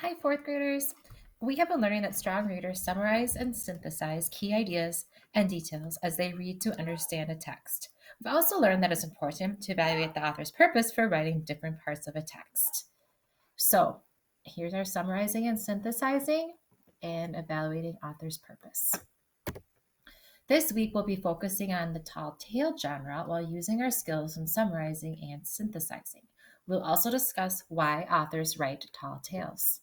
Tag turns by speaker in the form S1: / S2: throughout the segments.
S1: Hi, fourth graders. We have been learning that strong readers summarize and synthesize key ideas and details as they read to understand a text. We've also learned that it's important to evaluate the author's purpose for writing different parts of a text. So, here's our summarizing and synthesizing and evaluating author's purpose. This week, we'll be focusing on the tall tale genre while using our skills in summarizing and synthesizing. We'll also discuss why authors write tall tales.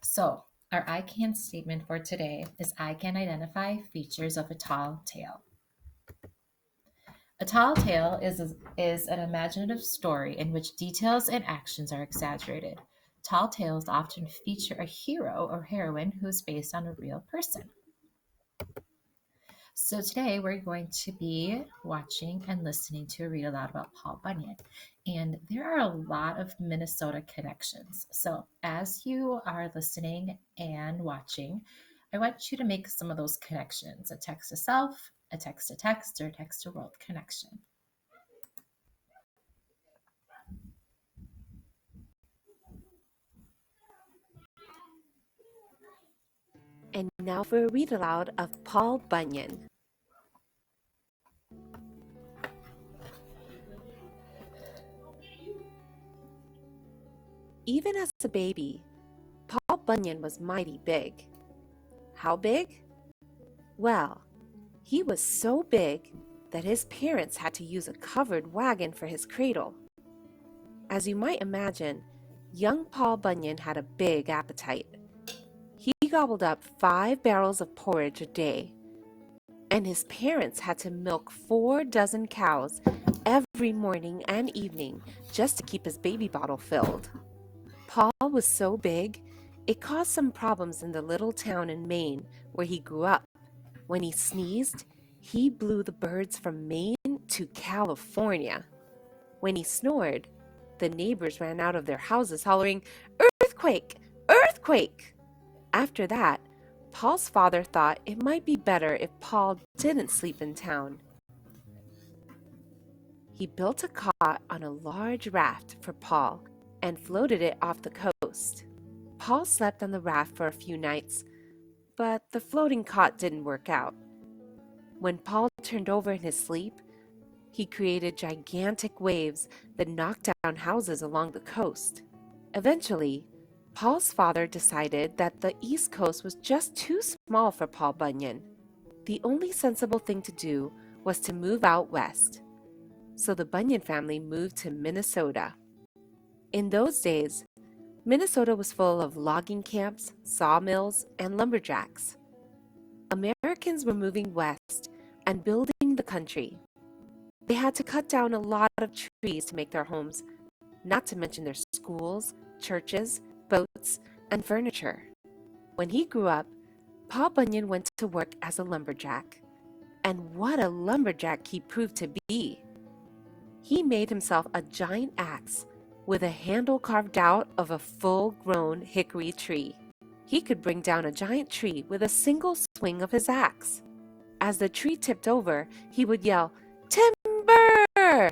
S1: So, our I can statement for today is I can identify features of a tall tale. A tall tale is an imaginative story in which details and actions are exaggerated. Tall tales often feature a hero or heroine who is based on a real person. So today we're going to be watching and listening to a read aloud about Paul Bunyan. And there are a lot of Minnesota connections. So as you are listening and watching, I want you to make some of those connections, a text to self, a text to text, or a text to world connection.
S2: And now for a read aloud of Paul Bunyan. Even as a baby, Paul Bunyan was mighty big. How big? Well, he was so big that his parents had to use a covered wagon for his cradle. As you might imagine, young Paul Bunyan had a big appetite. He gobbled up 5 barrels of porridge a day, and his parents had to milk 4 dozen cows every morning and evening just to keep his baby bottle filled. Paul was so big, it caused some problems in the little town in Maine where he grew up. When he sneezed, he blew the birds from Maine to California. When he snored, the neighbors ran out of their houses hollering, "Earthquake! Earthquake!" After that, Paul's father thought it might be better if Paul didn't sleep in town. He built a cot on a large raft for Paul and floated it off the coast. Paul slept on the raft for a few nights, but the floating cot didn't work out. When Paul turned over in his sleep, he created gigantic waves that knocked down houses along the coast. Eventually, Paul's father decided that the East Coast was just too small for Paul Bunyan. The only sensible thing to do was to move out west. So the Bunyan family moved to Minnesota. In those days, Minnesota was full of logging camps, sawmills, and lumberjacks. Americans were moving west and building the country. They had to cut down a lot of trees to make their homes, not to mention their schools, churches, boats, and furniture. When he grew up, Paul Bunyan went to work as a lumberjack. And what a lumberjack he proved to be! He made himself a giant axe with a handle carved out of a full-grown hickory tree. He could bring down a giant tree with a single swing of his axe. As the tree tipped over, he would yell, "Timber!"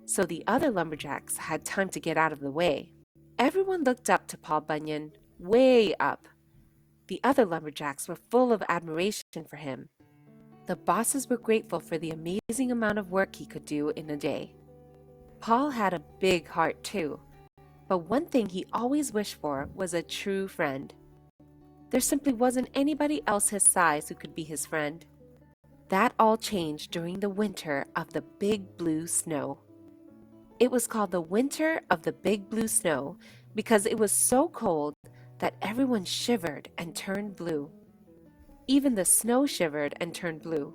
S2: So the other lumberjacks had time to get out of the way. Everyone looked up to Paul Bunyan, way up. The other lumberjacks were full of admiration for him. The bosses were grateful for the amazing amount of work he could do in a day. Paul had a big heart too, but one thing he always wished for was a true friend. There simply wasn't anybody else his size who could be his friend. That all changed during the winter of the Big Blue Snow. It was called the Winter of the Big Blue Snow because it was so cold that everyone shivered and turned blue. Even the snow shivered and turned blue.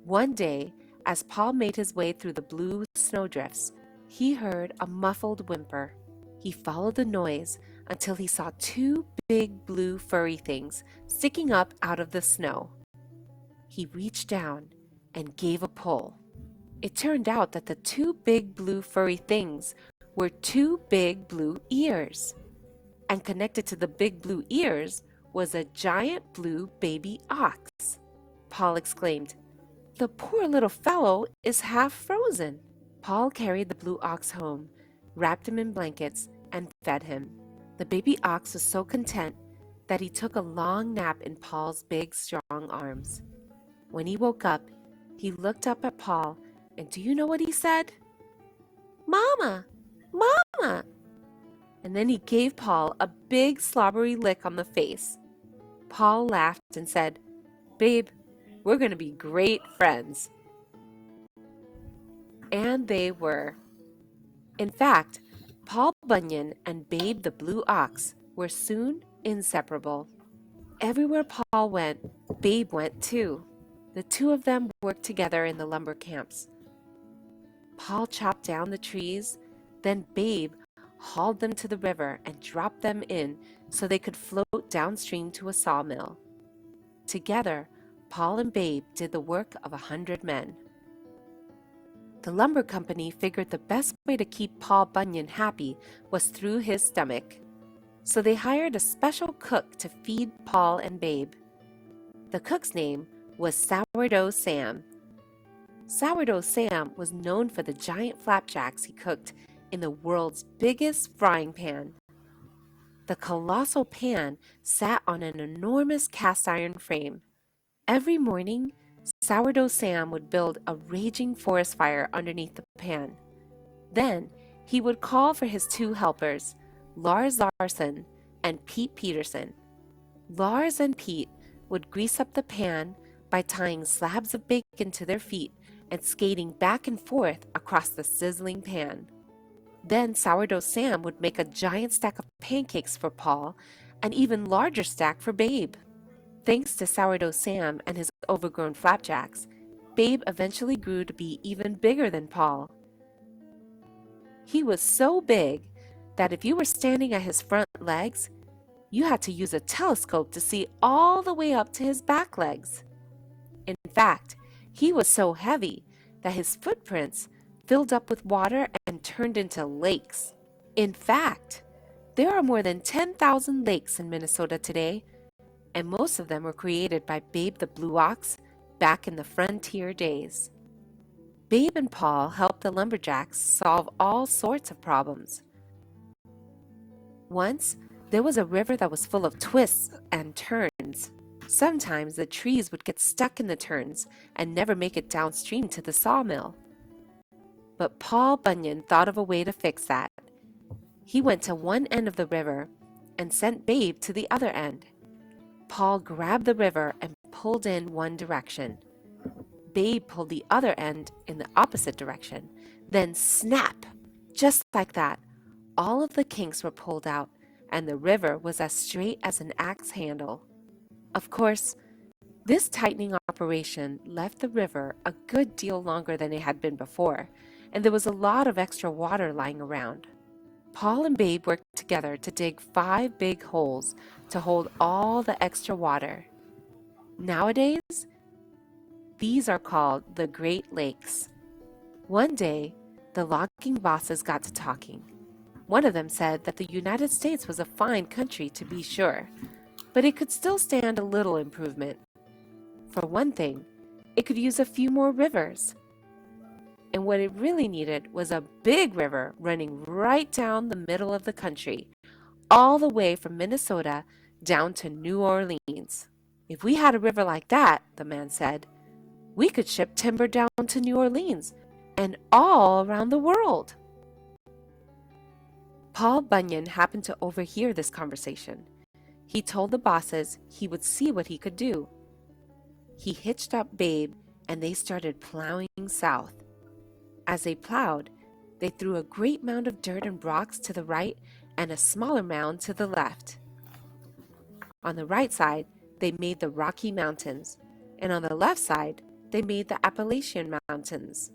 S2: One day, as Paul made his way through the blue snowdrifts, he heard a muffled whimper. He followed the noise until he saw 2 big blue furry things sticking up out of the snow. He reached down and gave a pull. It turned out that the 2 big blue furry things were 2 big blue ears. And connected to the big blue ears was a giant blue baby ox. Paul exclaimed, "The poor little fellow is half frozen." Paul carried the blue ox home, wrapped him in blankets, and fed him. The baby ox was so content that he took a long nap in Paul's big, strong arms. When he woke up, he looked up at Paul, and do you know what he said? "Mama! Mama!" And then he gave Paul a big slobbery lick on the face. Paul laughed and said, "Babe, we're going to be great friends." And they were. In fact, Paul Bunyan and Babe the Blue Ox were soon inseparable. Everywhere Paul went, Babe went too. The two of them worked together in the lumber camps. Paul chopped down the trees, then Babe hauled them to the river and dropped them in so they could float downstream to a sawmill. Together, Paul and Babe did the work of 100 men. The lumber company figured the best way to keep Paul Bunyan happy was through his stomach. So they hired a special cook to feed Paul and Babe. The cook's name was Sourdough Sam. Sourdough Sam was known for the giant flapjacks he cooked in the world's biggest frying pan. The colossal pan sat on an enormous cast iron frame. Every morning, Sourdough Sam would build a raging forest fire underneath the pan. Then he would call for his two helpers, Lars Larson and Pete Peterson. Lars and Pete would grease up the pan by tying slabs of bacon to their feet and skating back and forth across the sizzling pan. Then Sourdough Sam would make a giant stack of pancakes for Paul, an even larger stack for Babe. Thanks to Sourdough Sam and his overgrown flapjacks, Babe eventually grew to be even bigger than Paul. He was so big that if you were standing at his front legs, you had to use a telescope to see all the way up to his back legs. In fact, he was so heavy that his footprints filled up with water and turned into lakes. In fact, there are more than 10,000 lakes in Minnesota today, and most of them were created by Babe the Blue Ox back in the frontier days. Babe and Paul helped the lumberjacks solve all sorts of problems. Once, there was a river that was full of twists and turns. Sometimes the trees would get stuck in the turns and never make it downstream to the sawmill. But Paul Bunyan thought of a way to fix that. He went to one end of the river and sent Babe to the other end. Paul grabbed the river and pulled in one direction. Babe pulled the other end in the opposite direction. Then snap! Just like that, all of the kinks were pulled out, and the river was as straight as an axe handle. Of course, this tightening operation left the river a good deal longer than it had been before, and there was a lot of extra water lying around. Paul and Babe worked together to dig 5 big holes to hold all the extra water. Nowadays, these are called the Great Lakes. One day, the logging bosses got to talking. One of them said that the United States was a fine country to be sure, but it could still stand a little improvement. For one thing, it could use a few more rivers. And what it really needed was a big river running right down the middle of the country, all the way from Minnesota down to New Orleans. If we had a river like that, the man said, we could ship timber down to New Orleans and all around the world. Paul Bunyan happened to overhear this conversation. He told the bosses he would see what he could do. He hitched up Babe and they started plowing south. As they plowed, they threw a great mound of dirt and rocks to the right and a smaller mound to the left. On the right side, they made the Rocky Mountains, and on the left side, they made the Appalachian Mountains.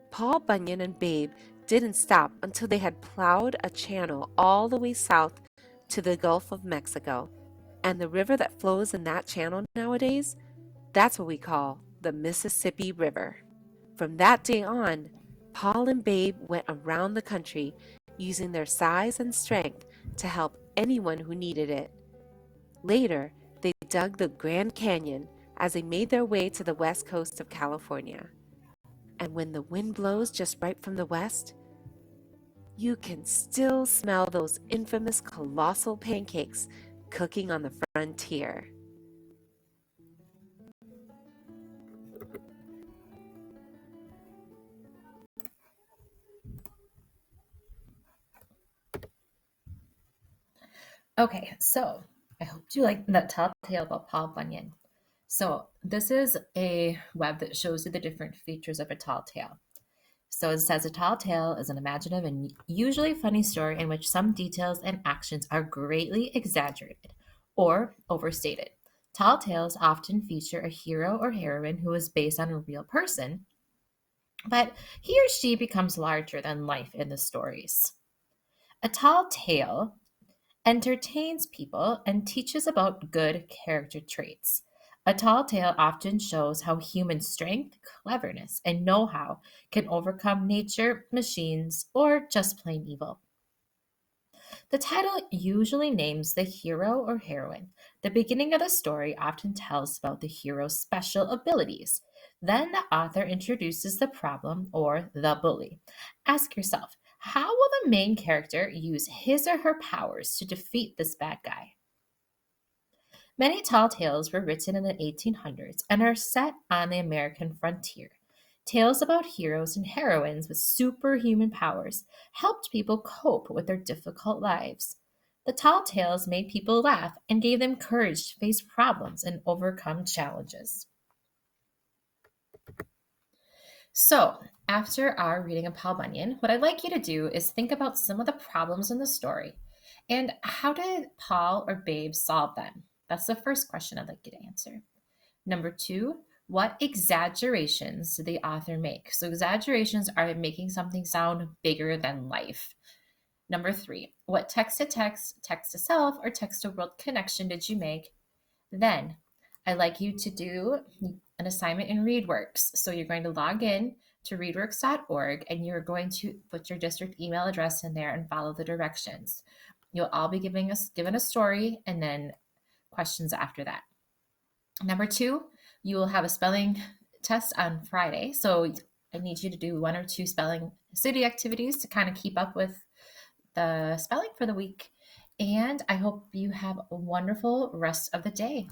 S2: Paul Bunyan and Babe didn't stop until they had plowed a channel all the way south to the Gulf of Mexico. And the river that flows in that channel nowadays, that's what we call the Mississippi River. From that day on, Paul and Babe went around the country using their size and strength to help anyone who needed it. Later, they dug the Grand Canyon as they made their way to the west coast of California. And when the wind blows just right from the west, You can still smell those infamous colossal pancakes cooking on the frontier.
S1: Okay, so I hope you like that tall tale about Paul Bunyan. So this is a web that shows you the different features of a tall tale. So it says a tall tale is an imaginative and usually funny story in which some details and actions are greatly exaggerated or overstated. Tall tales often feature a hero or heroine who is based on a real person, but he or she becomes larger than life in the stories. A tall tale entertains people and teaches about good character traits. A tall tale often shows how human strength, cleverness, and know how can overcome nature, machines, or just plain evil. The title usually names the hero or heroine. The beginning of the story often tells about the hero's special abilities. Then the author introduces the problem or the bully. Ask yourself, how will the main character use his or her powers to defeat this bad guy? Many tall tales were written in the 1800s and are set on the American frontier. Tales about heroes and heroines with superhuman powers helped people cope with their difficult lives. The tall tales made people laugh and gave them courage to face problems and overcome challenges. So, after our reading of Paul Bunyan, what I'd like you to do is think about some of the problems in the story and how did Paul or Babe solve them? That's the first question I'd like you to answer. Number two, what exaggerations did the author make? So, exaggerations are making something sound bigger than life. Number three, what text to text, text to self, or text to world connection did you make? Then, I'd like you to do an assignment in ReadWorks. So, you're going to log in to readworks.org and you're going to put your district email address in there and follow the directions. You'll all be given a story and then questions after that. Number two, you will have a spelling test on Friday. So I need you to do one or two spelling city activities to kind of keep up with the spelling for the week. And I hope you have a wonderful rest of the day.